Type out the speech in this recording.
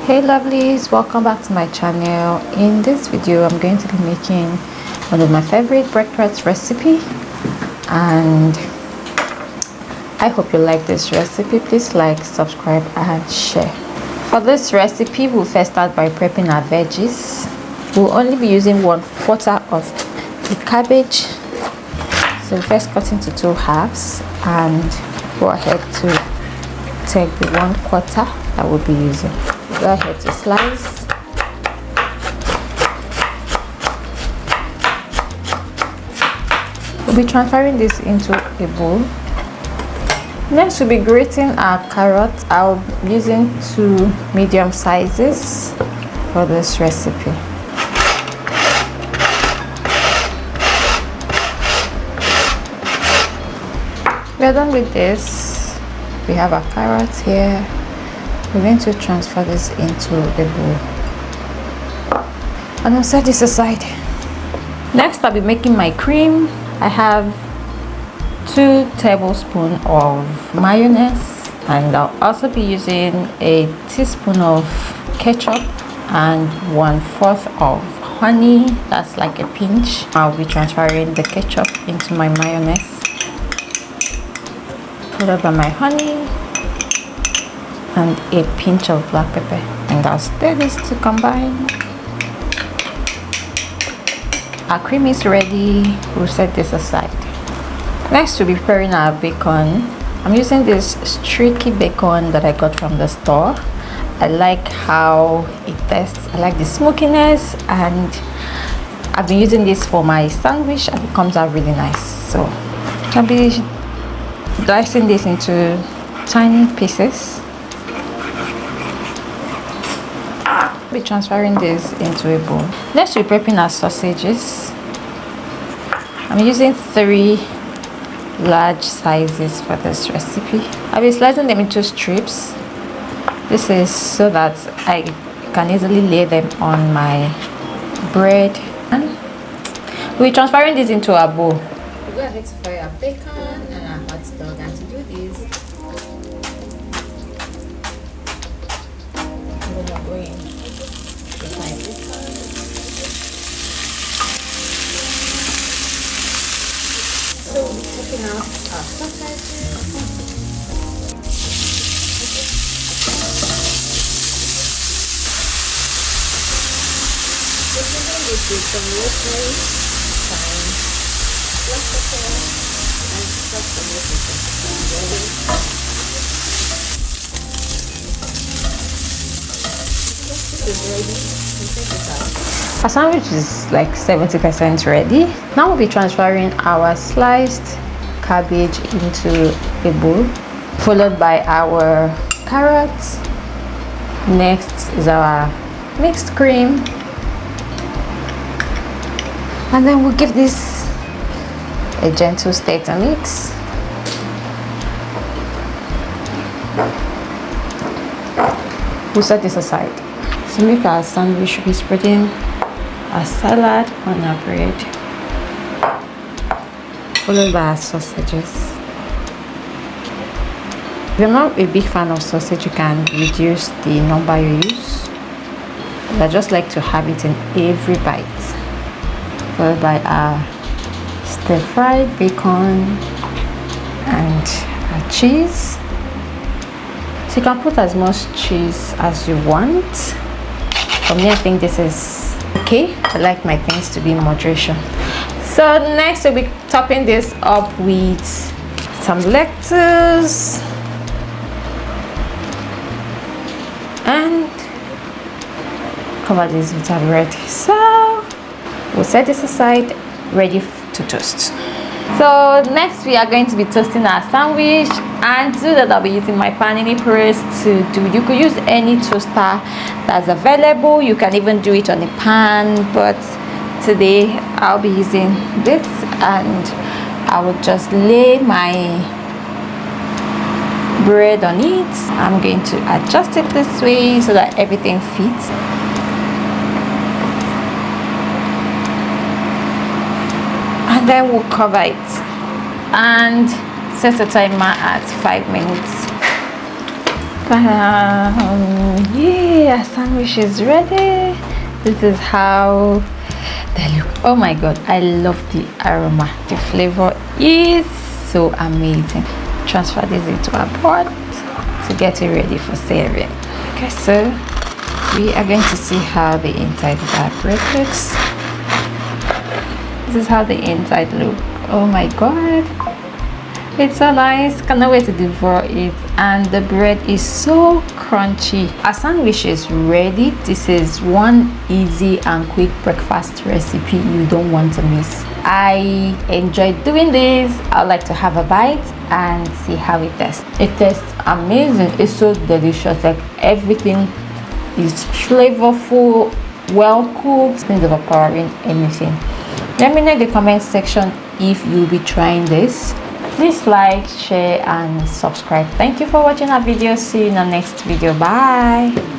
Hey lovelies, welcome back to my channel. In this video I'm going to be making one of my favorite breakfast recipe, and I hope you like this recipe. Please like, subscribe and share. For this recipe we'll first start by prepping our veggies. We'll only be using 1/4 of the cabbage, so first cut into 2 halves and go ahead to take the 1/4 that we'll be using. Go ahead to slice. We'll be transferring this into a bowl. Next we'll be grating our carrots. I'll be using 2 medium sizes for this recipe. We're done with this. We have our carrots here. We're going to transfer this into a bowl and I'll set this aside. Next I'll be making my cream. I have 2 tablespoons of mayonnaise, and I'll also be using a teaspoon of ketchup and 1/4 of honey. That's like a pinch. I'll be transferring the ketchup into my mayonnaise, followed by my honey and a pinch of black pepper, and I'll stir this to combine. Our cream is ready. We'll set this aside. Next we'll be preparing our bacon. I'm using this streaky bacon that I got from the store. I like how it tastes. I like the smokiness, and I've been using this for my sandwich and it comes out really nice. So I'll be dicing this into tiny pieces. Be transferring this into a bowl. Next we're prepping our sausages. I'm using 3 large sizes for this recipe. I'll be slicing them into strips. This is so that I can easily lay them on my bread. And we're transferring this into a bowl. We'll go ahead to fry our bacon and our hot dog, and to do this we're going so we'll be taking out our sausages. We're going to do some rosemary, thyme, black pepper, and Scotch Bonnets. Our sandwich is like 70% ready. Now we'll be transferring our sliced cabbage into a bowl, followed by our carrots. Next is our mixed cream, and then we'll give this a gentle stir to mix. We'll set this aside. To make our sandwich, we'll be spreading our salad on our bread, followed by our sausages. If you're not a big fan of sausage, you can reduce the number you use, but I just like to have it in every bite. Followed by our stir-fried bacon and our cheese. So you can put as much cheese as you want. For me, I think this is okay. I like my things to be in moderation. So next we'll be topping this up with some lettuce and cover this with our bread. So we'll set this aside, ready to toast. So next we are going to be toasting our sandwich, and to do that I'll be using my panini press to do. You could use any toaster that's available. You can even do it on a pan, but today I'll be using this, and I will just lay my bread on it. I'm going to adjust it this way so that everything fits. And then we'll cover it and set a timer at 5 minutes. Yeah, sandwich is ready. This is how they look. Oh my god, I love the aroma. The flavor is so amazing. Transfer this into a pot to get it ready for serving. Okay, so we are going to see how the inside of our bread looks. This is how the inside looks. Oh my god, it's so nice. Cannot wait to devour it. And the bread is so crunchy. Our sandwich is ready. This is one easy and quick breakfast recipe you don't want to miss. I enjoyed doing this. I'd like to have a bite and see how it tastes. It tastes amazing. It's so delicious. Like everything is flavorful, well cooked. It's not overpowering anything. Let me know in the comment section if you'll be trying this. Please like, share and subscribe. Thank you for watching our video. See you in the next video. Bye.